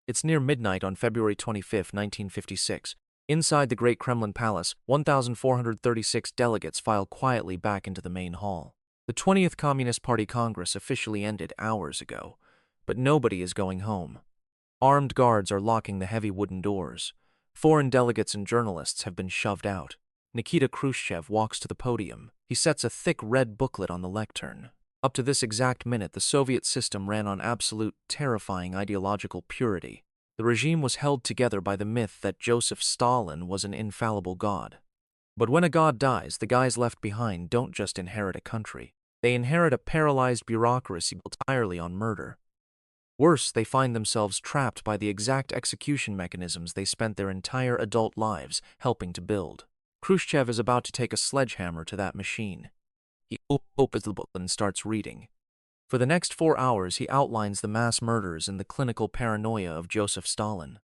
It's near midnight on February 25, 1956. Inside the Great Kremlin Palace, 1,436 delegates file quietly back into the main hall. The 20th Communist Party Congress officially ended hours ago, but nobody is going home. Armed guards are locking the heavy wooden doors. Foreign delegates and journalists have been shoved out. Nikita Khrushchev walks to the podium. He sets a thick red booklet on the lectern. Up to this exact minute, the Soviet system ran on absolute, terrifying ideological purity. The regime was held together by the myth that Joseph Stalin was an infallible god. But when a god dies, the guys left behind don't just inherit a country. They inherit a paralyzed bureaucracy built entirely on murder. Worse, they find themselves trapped by the exact execution mechanisms they spent their entire adult lives helping to build. Khrushchev is about to take a sledgehammer to that machine. He opens the book and starts reading. For the next 4 hours, he outlines the mass murders and the clinical paranoia of Joseph Stalin.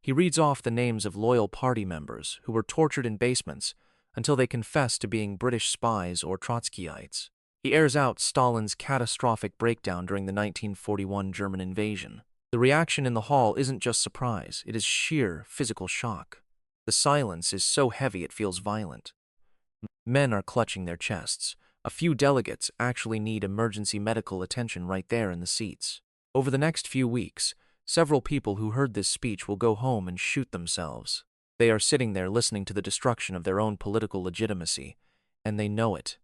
He reads off the names of loyal party members who were tortured in basements until they confessed to being British spies or Trotskyites. He airs out Stalin's catastrophic breakdown during the 1941 German invasion. The reaction in the hall isn't just surprise, it is sheer physical shock. The silence is so heavy it feels violent. Men are clutching their chests. A few delegates actually need emergency medical attention right there in the seats. Over the next few weeks, several people who heard this speech will go home and shoot themselves. They are sitting there listening to the destruction of their own political legitimacy, and they know it.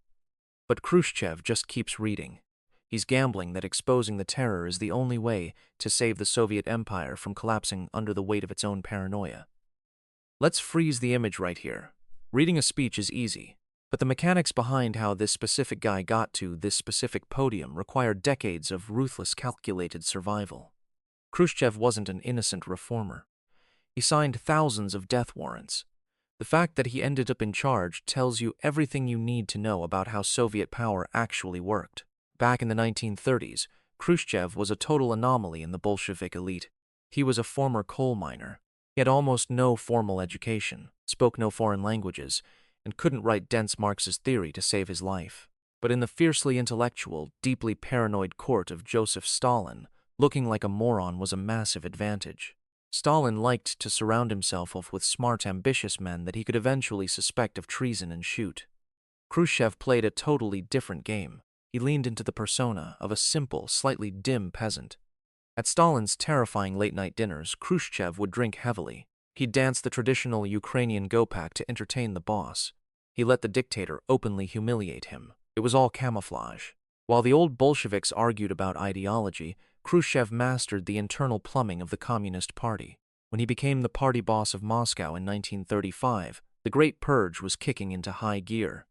But Khrushchev just keeps reading. He's gambling that exposing the terror is the only way to save the Soviet Empire from collapsing under the weight of its own paranoia. Let's freeze the image right here. Reading a speech is easy, but the mechanics behind how this specific guy got to this specific podium required decades of ruthless, calculated survival. Khrushchev wasn't an innocent reformer. He signed thousands of death warrants. The fact that he ended up in charge tells you everything you need to know about how Soviet power actually worked. Back in the 1930s, Khrushchev was a total anomaly in the Bolshevik elite. He was a former coal miner. He had almost no formal education, spoke no foreign languages, and couldn't write dense Marxist theory to save his life. But in the fiercely intellectual, deeply paranoid court of Joseph Stalin, looking like a moron was a massive advantage. Stalin liked to surround himself with smart, ambitious men that he could eventually suspect of treason and shoot. Khrushchev played a totally different game. He leaned into the persona of a simple, slightly dim peasant. At Stalin's terrifying late-night dinners, Khrushchev would drink heavily. He'd dance the traditional Ukrainian gopak to entertain the boss. He let the dictator openly humiliate him. It was all camouflage. While the old Bolsheviks argued about ideology, Khrushchev mastered the internal plumbing of the Communist Party. When he became the party boss of Moscow in 1935, the Great Purge was kicking into high gear.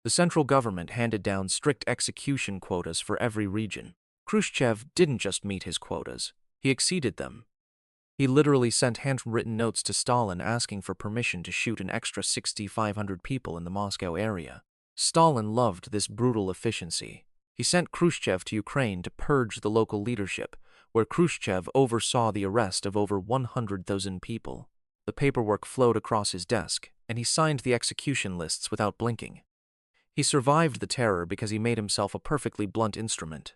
The central government handed down strict execution quotas for every region. Khrushchev didn't just meet his quotas, he exceeded them. He literally sent handwritten notes to Stalin asking for permission to shoot an extra 6,500 people in the Moscow area. Stalin loved this brutal efficiency. He sent Khrushchev to Ukraine to purge the local leadership, where Khrushchev oversaw the arrest of over 100,000 people. The paperwork flowed across his desk, and he signed the execution lists without blinking. He survived the terror because he made himself a perfectly blunt instrument.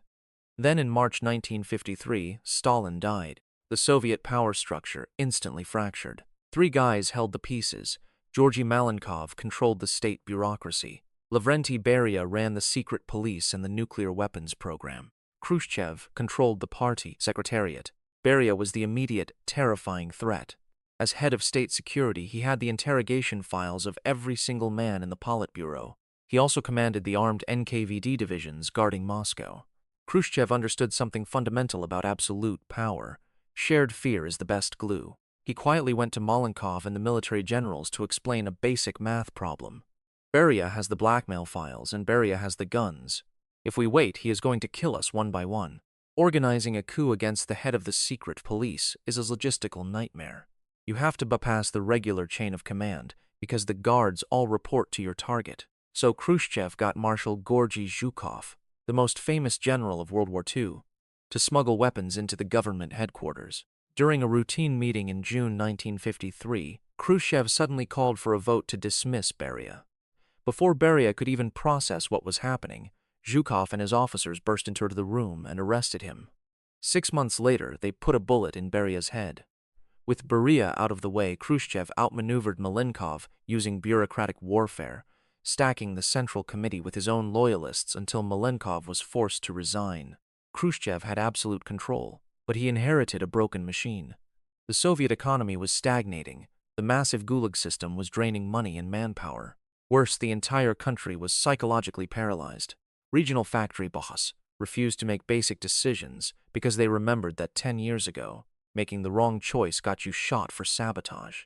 Then in March 1953, Stalin died. The Soviet power structure instantly fractured. 3 guys held the pieces. Georgy Malenkov controlled the state bureaucracy. Lavrentiy Beria ran the secret police and the nuclear weapons program. Khrushchev controlled the party secretariat. Beria was the immediate, terrifying threat. As head of state security, he had the interrogation files of every single man in the Politburo. He also commanded the armed NKVD divisions guarding Moscow. Khrushchev understood something fundamental about absolute power. Shared fear is the best glue. He quietly went to Malenkov and the military generals to explain a basic math problem. Beria has the blackmail files and Beria has the guns. If we wait, he is going to kill us one by one. Organizing a coup against the head of the secret police is a logistical nightmare. You have to bypass the regular chain of command because the guards all report to your target. So Khrushchev got Marshal Georgy Zhukov, the most famous general of World War II, to smuggle weapons into the government headquarters. During a routine meeting in June 1953, Khrushchev suddenly called for a vote to dismiss Beria. Before Beria could even process what was happening, Zhukov and his officers burst into the room and arrested him. 6 months later, they put a bullet in Beria's head. With Beria out of the way, Khrushchev outmaneuvered Malenkov using bureaucratic warfare, stacking the Central Committee with his own loyalists until Malenkov was forced to resign. Khrushchev had absolute control, but he inherited a broken machine. The Soviet economy was stagnating. The massive gulag system was draining money and manpower. Worse, the entire country was psychologically paralyzed. Regional factory boss refused to make basic decisions because they remembered that 10 years ago, making the wrong choice got you shot for sabotage.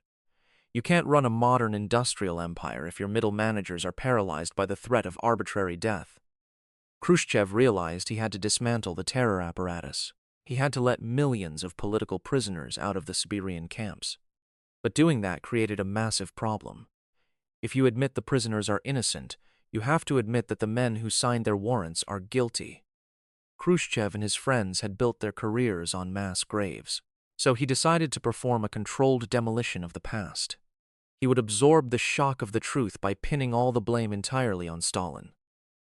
You can't run a modern industrial empire if your middle managers are paralyzed by the threat of arbitrary death. Khrushchev realized he had to dismantle the terror apparatus. He had to let millions of political prisoners out of the Siberian camps. But doing that created a massive problem. If you admit the prisoners are innocent, you have to admit that the men who signed their warrants are guilty. Khrushchev and his friends had built their careers on mass graves. So he decided to perform a controlled demolition of the past. He would absorb the shock of the truth by pinning all the blame entirely on Stalin.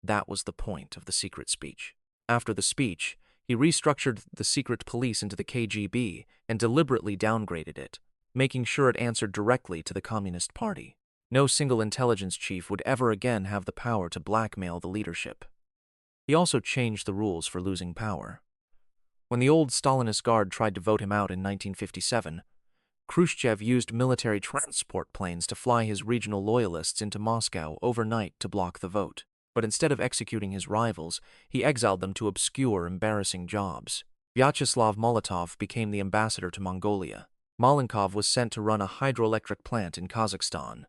That was the point of the secret speech. After the speech, he restructured the secret police into the KGB and deliberately downgraded it, making sure it answered directly to the Communist Party. No single intelligence chief would ever again have the power to blackmail the leadership. He also changed the rules for losing power. When the old Stalinist guard tried to vote him out in 1957, Khrushchev used military transport planes to fly his regional loyalists into Moscow overnight to block the vote. But instead of executing his rivals, he exiled them to obscure, embarrassing jobs. Vyacheslav Molotov became the ambassador to Mongolia. Malenkov was sent to run a hydroelectric plant in Kazakhstan.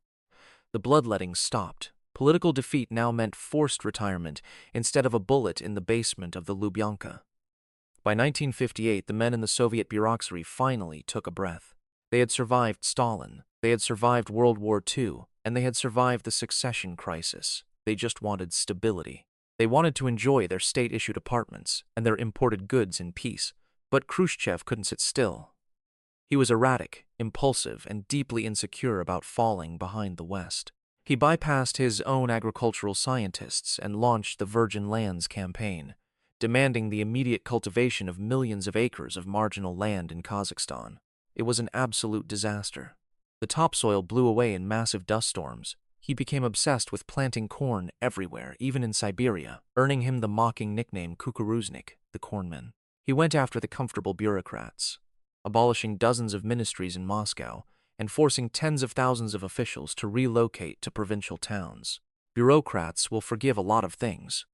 The bloodletting stopped. Political defeat now meant forced retirement instead of a bullet in the basement of the Lubyanka. By 1958, the men in the Soviet bureaucracy finally took a breath. They had survived Stalin, they had survived World War II, and they had survived the succession crisis. They just wanted stability. They wanted to enjoy their state-issued apartments and their imported goods in peace. But Khrushchev couldn't sit still. He was erratic, impulsive, and deeply insecure about falling behind the West. He bypassed his own agricultural scientists and launched the Virgin Lands campaign, demanding the immediate cultivation of millions of acres of marginal land in Kazakhstan. It was an absolute disaster. The topsoil blew away in massive dust storms. He became obsessed with planting corn everywhere, even in Siberia, earning him the mocking nickname Kukuruznik, the cornman. He went after the comfortable bureaucrats, abolishing dozens of ministries in Moscow and forcing tens of thousands of officials to relocate to provincial towns. Bureaucrats will forgive a lot of things,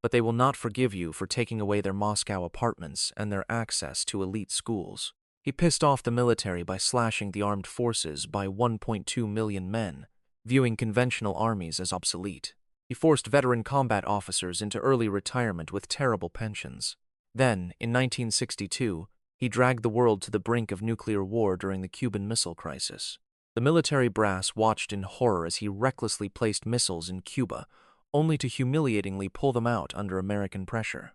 but they will not forgive you for taking away their Moscow apartments and their access to elite schools. He pissed off the military by slashing the armed forces by 1.2 million men, viewing conventional armies as obsolete. He forced veteran combat officers into early retirement with terrible pensions. Then, in 1962, he dragged the world to the brink of nuclear war during the Cuban Missile Crisis. The military brass watched in horror as he recklessly placed missiles in Cuba, only to humiliatingly pull them out under American pressure.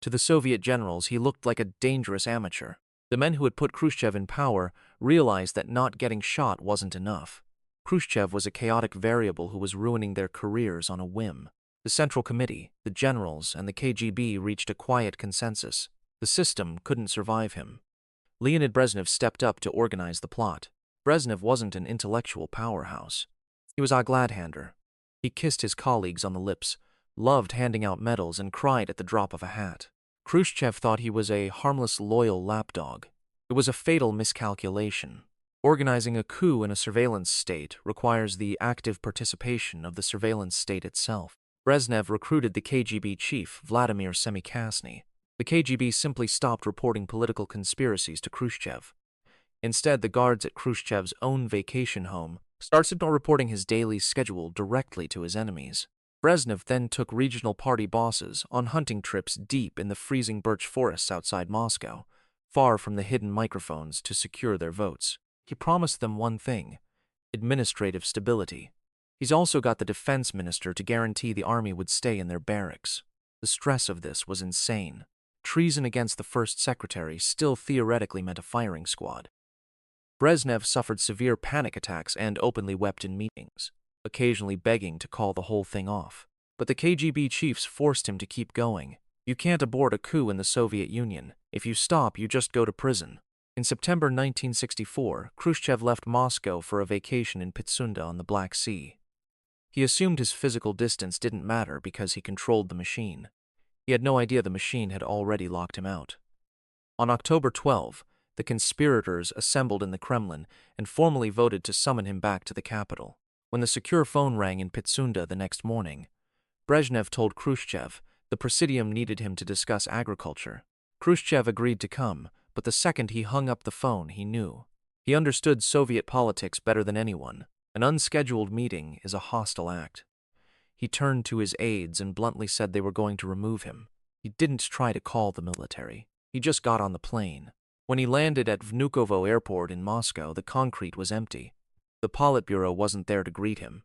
To the Soviet generals, he looked like a dangerous amateur. The men who had put Khrushchev in power realized that not getting shot wasn't enough. Khrushchev was a chaotic variable who was ruining their careers on a whim. The Central Committee, the generals, and the KGB reached a quiet consensus. The system couldn't survive him. Leonid Brezhnev stepped up to organize the plot. Brezhnev wasn't an intellectual powerhouse. He was a glad-hander. He kissed his colleagues on the lips, loved handing out medals, and cried at the drop of a hat. Khrushchev thought he was a harmless, loyal lapdog. It was a fatal miscalculation. Organizing a coup in a surveillance state requires the active participation of the surveillance state itself. Brezhnev recruited the KGB chief, Vladimir Semikasny. The KGB simply stopped reporting political conspiracies to Khrushchev. Instead, the guards at Khrushchev's own vacation home started reporting his daily schedule directly to his enemies. Brezhnev then took regional party bosses on hunting trips deep in the freezing birch forests outside Moscow, far from the hidden microphones, to secure their votes. He promised them one thing: administrative stability. He's also got the defense minister to guarantee the army would stay in their barracks. The stress of this was insane. Treason against the first secretary still theoretically meant a firing squad. Brezhnev suffered severe panic attacks and openly wept in meetings, occasionally begging to call the whole thing off. But the KGB chiefs forced him to keep going. You can't abort a coup in the Soviet Union. If you stop, you just go to prison. In September 1964, Khrushchev left Moscow for a vacation in Pitsunda on the Black Sea. He assumed his physical distance didn't matter because he controlled the machine. He had no idea the machine had already locked him out. On October 12, the conspirators assembled in the Kremlin and formally voted to summon him back to the capital. When the secure phone rang in Pitsunda the next morning, Brezhnev told Khrushchev the Presidium needed him to discuss agriculture. Khrushchev agreed to come, but the second he hung up the phone, he knew. He understood Soviet politics better than anyone. An unscheduled meeting is a hostile act. He turned to his aides and bluntly said they were going to remove him. He didn't try to call the military. He just got on the plane. When he landed at Vnukovo Airport in Moscow, the concrete was empty. The Politburo wasn't there to greet him.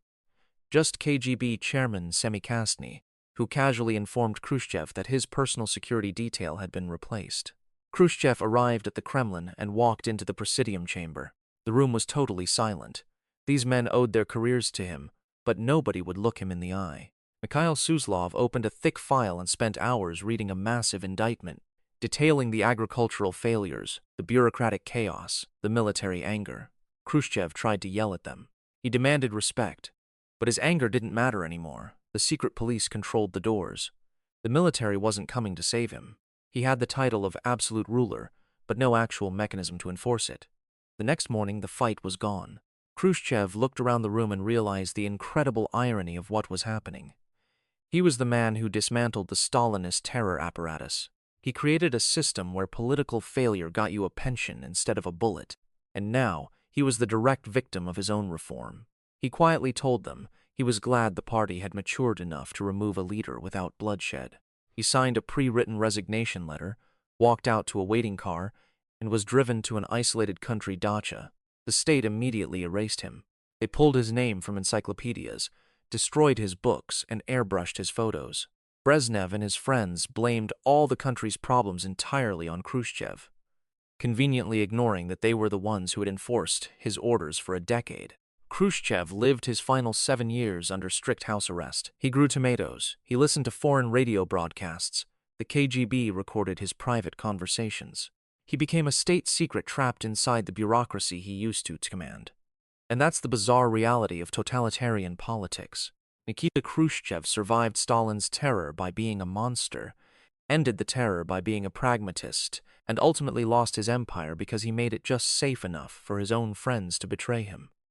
Just KGB Chairman Semikastny, who casually informed Khrushchev that his personal security detail had been replaced. Khrushchev arrived at the Kremlin and walked into the Presidium chamber. The room was totally silent. These men owed their careers to him, but nobody would look him in the eye. Mikhail Suslov opened a thick file and spent hours reading a massive indictment, detailing the agricultural failures, the bureaucratic chaos, the military anger. Khrushchev tried to yell at them. He demanded respect, but his anger didn't matter anymore. The secret police controlled the doors. The military wasn't coming to save him. He had the title of absolute ruler, but no actual mechanism to enforce it. The next morning, the fight was gone. Khrushchev looked around the room and realized the incredible irony of what was happening. He was the man who dismantled the Stalinist terror apparatus. He created a system where political failure got you a pension instead of a bullet, and now he was the direct victim of his own reform. He quietly told them he was glad the party had matured enough to remove a leader without bloodshed. He signed a pre-written resignation letter, walked out to a waiting car, and was driven to an isolated country dacha. The state immediately erased him. They pulled his name from encyclopedias, destroyed his books, and airbrushed his photos. Brezhnev and his friends blamed all the country's problems entirely on Khrushchev, conveniently ignoring that they were the ones who had enforced his orders for a decade. Khrushchev lived his final 7 years under strict house arrest. He grew tomatoes. He listened to foreign radio broadcasts. The KGB recorded his private conversations. He became a state secret trapped inside the bureaucracy he used to command. And that's the bizarre reality of totalitarian politics. Nikita Khrushchev survived Stalin's terror by being a monster, ended the terror by being a pragmatist, and ultimately lost his empire because he made it just safe enough for his own friends to betray him.